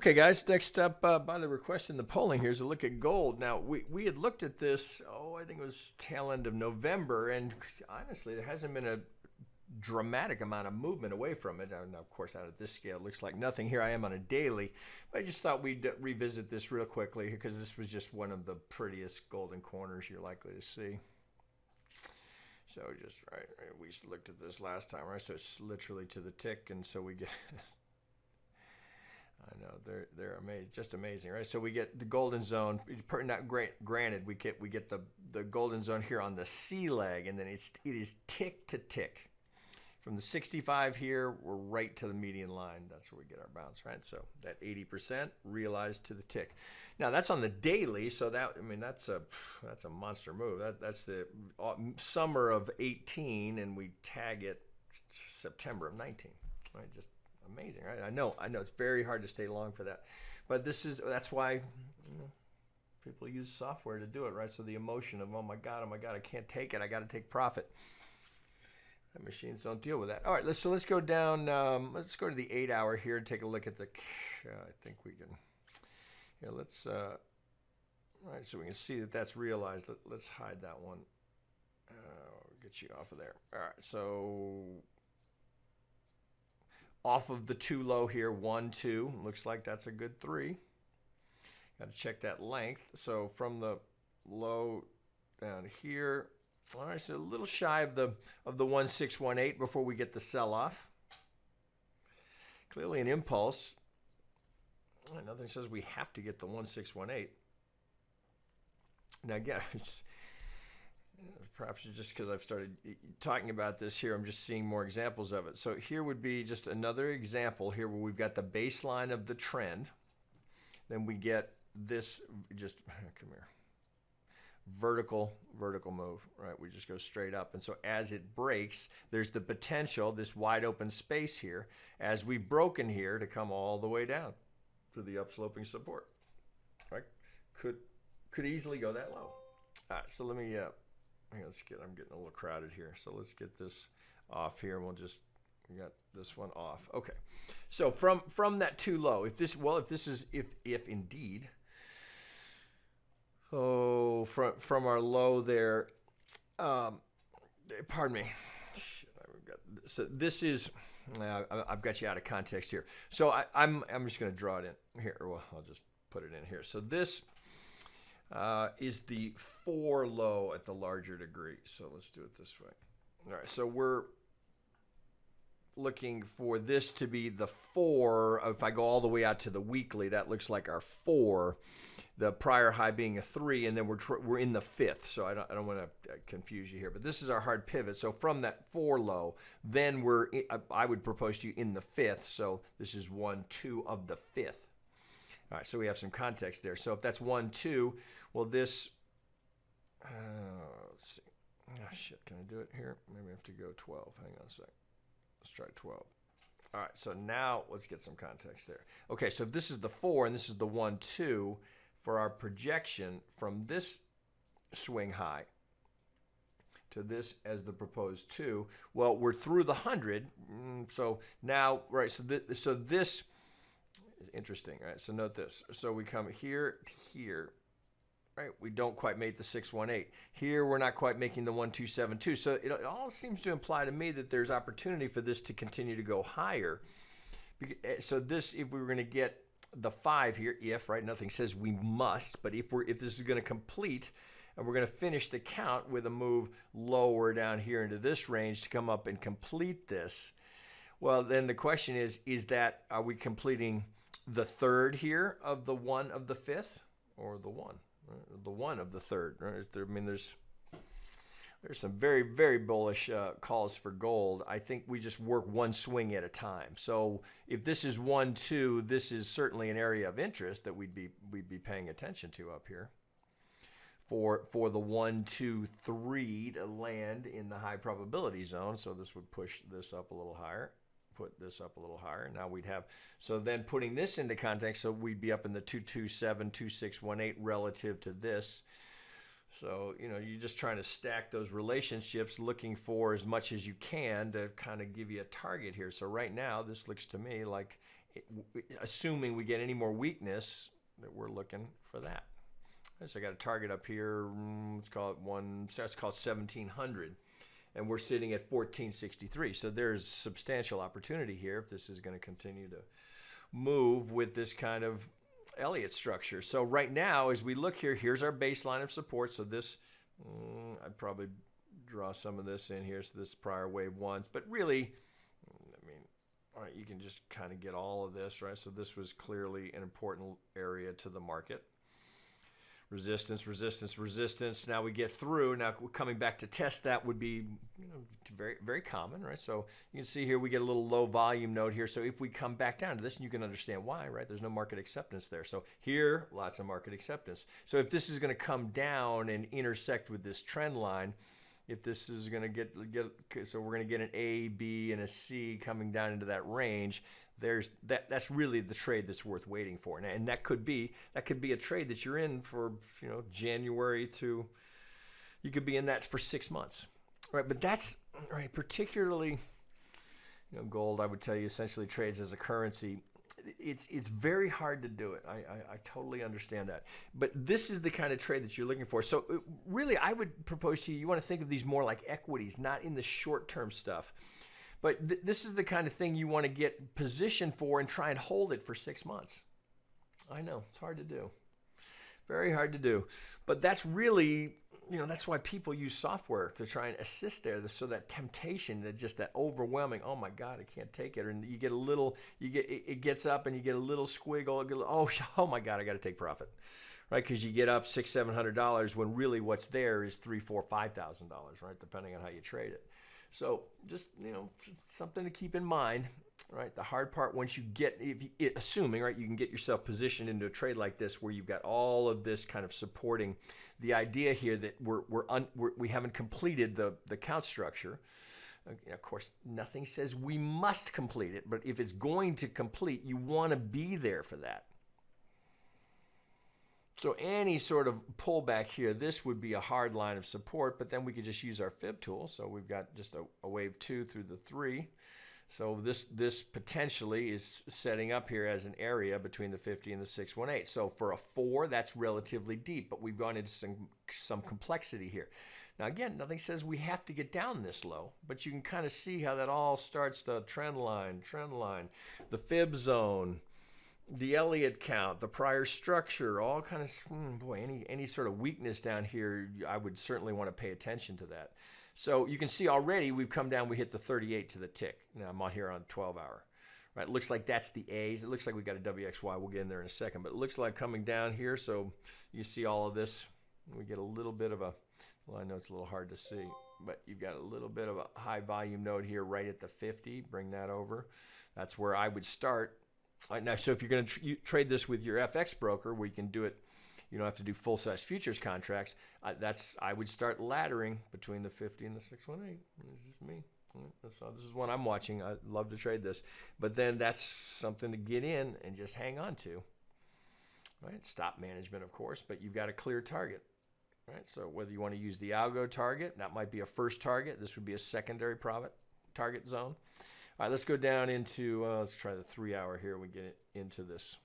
Okay, guys, next up by the request in the polling here is a look at gold. Now, we had looked at this, I think it was tail end of November, and honestly, there hasn't been a dramatic amount of movement away from it. Now, of course, out at this scale, it looks like nothing. Here I am on a daily, but I just thought we'd revisit this real quickly because this was just one of the prettiest golden corners you're likely to see. So just, right, we looked at this last time, right? So it's literally to the tick, and so we get... I know they're amazing, just amazing, right? So we get the golden zone. Not granted, we get the golden zone here on the C leg, and then it is tick to tick. From the 65 here, we're right to the median line. That's where we get our bounce, right? So that 80% realized to the tick. Now that's on the daily, so that's a monster move. That's the summer of 18, and we tag it September of 19, right? Just amazing, right? I know it's very hard to stay long for that, but that's why people use software to do it, right? So the emotion of oh my god, I can't take it, I got to take profit. And machines don't deal with that. All right, let's go down. Let's go to the 8 hour here and take a look at the. I think we can. Yeah, let's. All right, so we can see that that's realized. Let's hide that one. Get you off of there. All right, so. Off of the 2 low here, 1, 2. Looks like that's a good 3. Got to check that length. So from the low down here, all right, so a little shy of the 1618 before we get the sell-off. Clearly an impulse. Nothing says we have to get the 1618. Now again, perhaps just because I've started talking about this here, I'm just seeing more examples of it. So here would be just another example here where we've got the baseline of the trend. Then we get this, just, come here, vertical move, right? We just go straight up. And so as it breaks, there's the potential, this wide open space here, as we've broken here, to come all the way down to the upsloping support, right? Could easily go that low. All right, so let me... I'm getting a little crowded here, so let's get this off here, and we got this one off. Okay, so from that too low, if indeed, from our low there, pardon me. So this is, I've got you out of context here. So I'm just going to draw it in here. Well, I'll just put it in here. So this. Is the 4 low at the larger degree. So let's do it this way. All right, so we're looking for this to be the 4. If I go all the way out to the weekly, that looks like our 4. The prior high being a 3, and then we're in the 5th. So I don't want to confuse you here, but this is our hard pivot. So from that 4 low, then I would propose to you in the 5th. So this is 1, 2 of the 5th. All right, so we have some context there. So if that's 1, 2, well, this, let's see. Oh, shit, can I do it here? Maybe I have to go 12. Hang on a sec. Let's try 12. All right, so now let's get some context there. Okay, so if this is the 4 and this is the 1, 2, for our projection from this swing high to this as the proposed 2, well, we're through the 100. So now, right, so this interesting, right? So note this. So we come here to here, right? We don't quite make the 618. Here we're not quite making the 1272. So it all seems to imply to me that there's opportunity for this to continue to go higher. So this, if we were going to get the 5 here, right? Nothing says we must, but if this is going to complete, and we're going to finish the count with a move lower down here into this range to come up and complete this. Well, then the question is are we completing the 3rd here of the 1 of the 5th, or the 1, right? The 1 of the 3rd, right? I mean, there's some very, very bullish calls for gold. I think we just work one swing at a time. So if this is 1, 2, this is certainly an area of interest that we'd be paying attention to up here. For the 1, 2, 3 to land in the high probability zone. So this would push this up a little higher. Put this up a little higher. Now we'd have, so then putting this into context, so we'd be up in the 227, 2618 relative to this. So, you're just trying to stack those relationships, looking for as much as you can to kind of give you a target here. So right now, this looks to me like assuming we get any more weakness, that we're looking for that. So I got a target up here. Let's call it 1700, and we're sitting at 1463. So there's substantial opportunity here if this is going to continue to move with this kind of Elliott structure. So right now, as we look here, here's our baseline of support. So this, I'd probably draw some of this in here. So this prior wave ones, but really, I mean, all right, you can just kind of get all of this, right? So this was clearly an important area to the market. Resistance, resistance, resistance. Now we get through. Now coming back to test that would be, very, very common, right? So you can see here we get a little low volume node here. So if we come back down to this, and you can understand why, right? There's no market acceptance there. So here, lots of market acceptance. So if this is going to come down and intersect with this trend line, if this is going to so we're going to get an A, B, and a C coming down into that range. That's really the trade that's worth waiting for, and that could be a trade that you're in for January to, you could be in that for 6 months, right? But that's right, particularly gold. I would tell you essentially trades as a currency. It's very hard to do it. I totally understand that, but this is the kind of trade that you're looking for. So really, I would propose to you, you want to think of these more like equities, not in the short-term stuff. But this is the kind of thing you want to get positioned for and try and hold it for 6 months. I know, it's hard to do. Very hard to do. But that's really, that's why people use software to try and assist there. So that temptation, that overwhelming, oh my God, I can't take it. And you get a little, it gets up and you get a little squiggle, oh my God, I got to take profit. Right, because you get up $600-700 when really what's there is $3,000, $4,000, $5,000, right, depending on how you trade it. So just, something to keep in mind, right? The hard part once you get, assuming, right, you can get yourself positioned into a trade like this where you've got all of this kind of supporting the idea here that we haven't completed the count structure. Of course, nothing says we must complete it, but if it's going to complete, you want to be there for that. So any sort of pullback here, this would be a hard line of support, but then we could just use our fib tool. So we've got just a wave 2 through the 3. So this potentially is setting up here as an area between the 50 and the 618. So for a 4, that's relatively deep, but we've gone into some complexity here. Now again, nothing says we have to get down this low, but you can kind of see how that all starts to trend line, the fib zone, the Elliott count, the prior structure, all kind of, any sort of weakness down here, I would certainly want to pay attention to that. So you can see already we've come down, we hit the 38 to the tick. Now I'm out here on 12 hour. Right, it looks like that's the A's. It looks like we got a WXY. We'll get in there in a second, but it looks like coming down here. So you see all of this. We get a little bit of well, I know it's a little hard to see, but you've got a little bit of a high volume node here right at the 50. Bring that over. That's where I would start. All right, now, so if you're going to trade this with your FX broker, where you can do it, you don't have to do full-size futures contracts. I would start laddering between the 50 and the 618. It's just me. This is one I'm watching. I love to trade this, but then that's something to get in and just hang on to. Right, stop management, of course, but you've got a clear target. Right, so whether you want to use the algo target, that might be a first target. This would be a secondary profit target zone. All right, let's go down into, let's try the 3 hour here. We get into this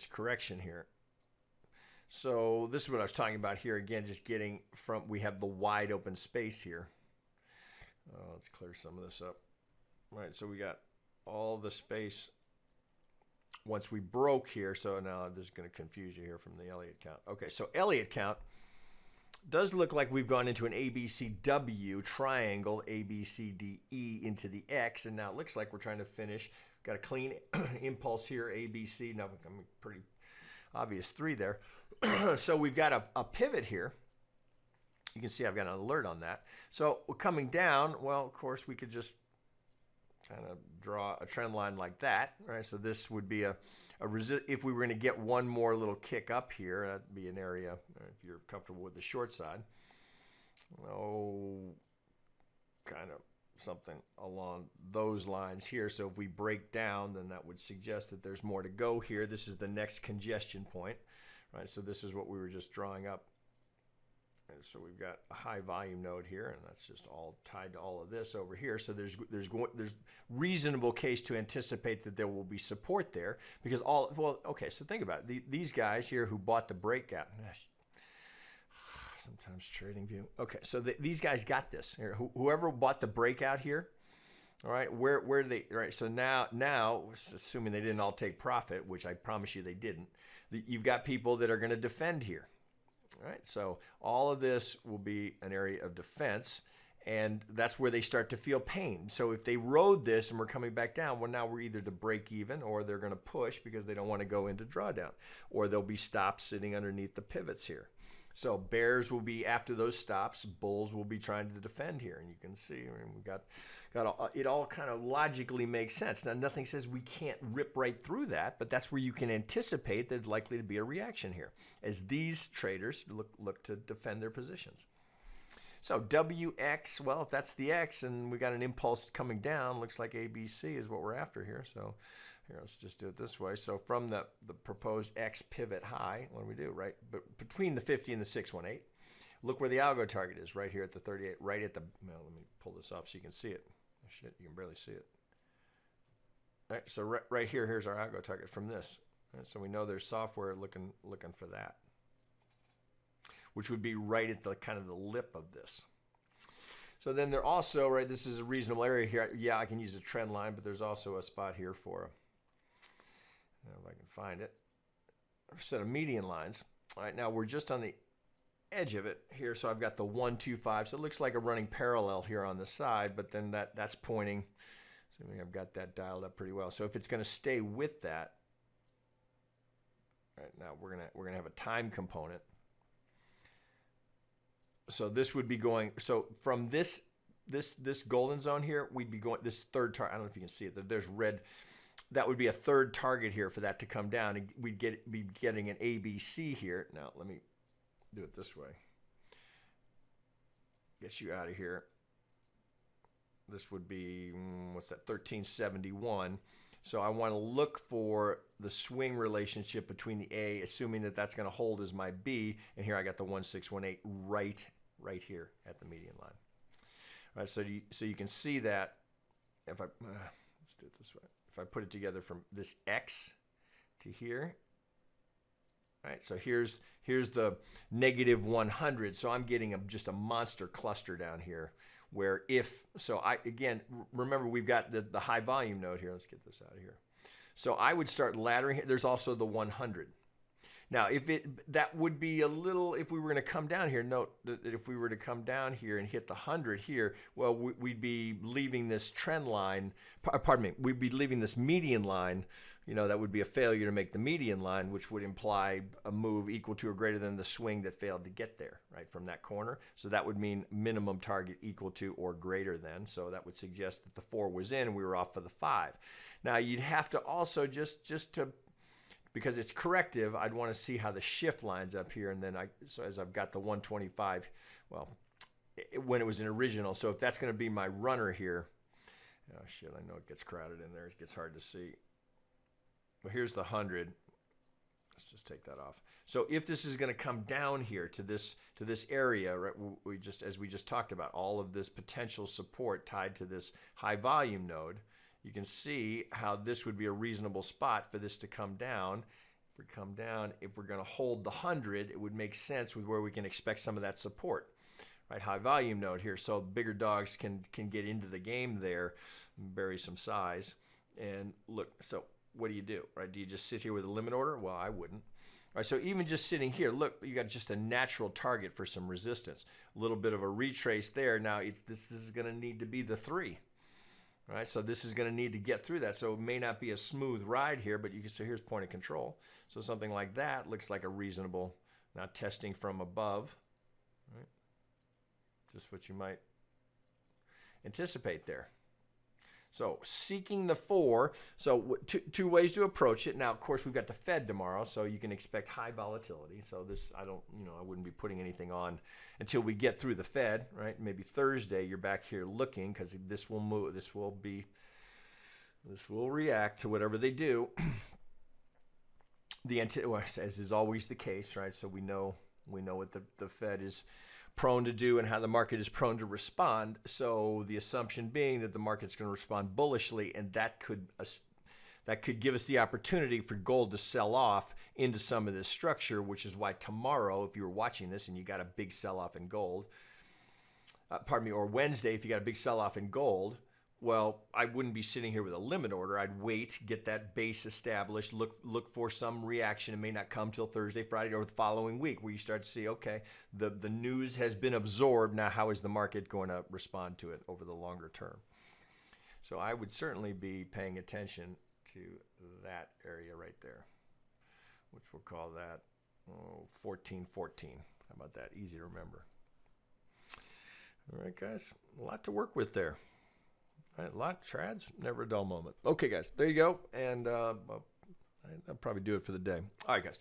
correction here. So this is what I was talking about here. Again, just getting from, we have the wide open space here. Let's clear some of this up. All right, so we got all the space once we broke here. So now this is going to confuse you here from the Elliott count. Okay, so Elliott count does look like we've gone into an ABCW triangle, ABCDE into the X, and now it looks like we're trying to finish. Got a clean impulse here, ABC. Now, I mean, pretty obvious 3 there. So we've got a pivot here. You can see I've got an alert on that. So we're coming down. Well, of course, we could just kind of draw a trend line like that, right? So this would be if we were going to get one more little kick up here, that'd be an area, if you're comfortable with the short side. Kind of something along those lines here. So if we break down, then that would suggest that there's more to go here. This is the next congestion point, right? So this is what we were just drawing up And so we've got a high volume node here, and that's just all tied to all of this over here. So there's reasonable case to anticipate that there will be support there because okay, so think about it. These guys here who bought the breakout, sometimes trading view. Okay, so these guys got this. Whoever bought the breakout here, all right, where did they, all right, so now, assuming they didn't all take profit, which I promise you they didn't, you've got people that are going to defend here. All right, so all of this will be an area of defense, and that's where they start to feel pain. So if they rode this and we're coming back down, well, now we're either to break even or they're going to push because they don't want to go into drawdown, or there'll be stops sitting underneath the pivots here. So bears will be after those stops, bulls will be trying to defend here, and you can see we've got it all kind of logically makes sense. Now nothing says we can't rip right through that, but that's where you can anticipate there's likely to be a reaction here as these traders look to defend their positions. So WX, well, if that's the X and we got an impulse coming down, looks like ABC is what we're after here. So here, let's just do it this way. So from the proposed X pivot high, what do we do, right? But between the 50 and the 618, look where the algo target is, right here at the 38, right at the, well, let me pull this off so you can see it. Oh, shit, you can barely see it. All right, so right here, here's our algo target from this. All right, so we know there's software looking for that, which would be right at the kind of the lip of this. So then they're also, right, this is a reasonable area here. Yeah, I can use a trend line, but there's also a spot here for, if I can find it, a set of median lines. All right, now we're just on the edge of it here, so I've got the 125. So it looks like a running parallel here on the side, but then that's pointing. So I've got that dialed up pretty well. So if it's going to stay with that, right now we're gonna have a time component. So this would be going, so from this golden zone here, we'd be going, this third target, I don't know if you can see it, there's red, that would be a third target here for that to come down, and we'd be getting an ABC here. Now, let me do it this way. Get you out of here. This would be, what's that, 1371. So I want to look for the swing relationship between the A, assuming that that's going to hold as my B, and here I got the 1618 right here at the median line. All right, so you can see that if I let's do it this way. If I put it together from this X to here, all right, so here's the negative 100. So I'm getting just a monster cluster down here. Where again, remember we've got the high volume node here. Let's get this out of here. So I would start laddering here. There's also the 100. Now, that would be a little, if we were going to come down here, note that if we were to come down here and hit the 100 here, well, we'd be leaving this trend line, pardon me, we'd be leaving this median line. You know, that would be a failure to make the median line, which would imply a move equal to or greater than the swing that failed to get there, right, from that corner. So that would mean minimum target equal to or greater than. So that would suggest that the 4 was in and we were off for the 5. Now, you'd have to also just to, because it's corrective, I'd want to see how the shift lines up here. And then so as I've got the 125, well, when it was an original. So if that's going to be my runner here, oh, shit, I know it gets crowded in there. It gets hard to see. Well, here's the 100. Let's just take that off. So if this is going to come down here to this area, right? As we just talked about, all of this potential support tied to this high volume node. You can see how this would be a reasonable spot for this to come down. If we come down, if we're going to hold the 100, it would make sense with where we can expect some of that support. Right, high volume node here, so bigger dogs can get into the game there, bury some size, and look. So what do? Right? Do you just sit here with a limit order? Well, I wouldn't. All right, so even just sitting here, look, you got just a natural target for some resistance. A little bit of a retrace there. Now this is going to need to be the 3. All right, so this is going to need to get through that. So it may not be a smooth ride here, but you can see here's point of control. So something like that looks like a reasonable, now testing from above. Right? Just what you might anticipate there. So seeking the 4, so two ways to approach it. Now, of course, we've got the Fed tomorrow, so you can expect high volatility. So this, I wouldn't be putting anything on until we get through the Fed, right? Maybe Thursday, you're back here looking because this will move. This will react to whatever they do. As is always the case, right? So we know what the Fed is prone to do and how the market is prone to respond. So the assumption being that the market's going to respond bullishly, and that could give us the opportunity for gold to sell off into some of this structure, which is why tomorrow, if you were watching this and you got a big sell-off in gold, or Wednesday, if you got a big sell-off in gold, well, I wouldn't be sitting here with a limit order. I'd wait, get that base established, look for some reaction. It may not come till Thursday, Friday, or the following week, where you start to see, okay, the news has been absorbed. Now, how is the market going to respond to it over the longer term? So I would certainly be paying attention to that area right there, which we'll call that 1414. How about that? Easy to remember. All right, guys, a lot to work with there. All right, a lot. Trads, never a dull moment. Okay, guys, there you go. And I'll probably do it for the day. All right, guys.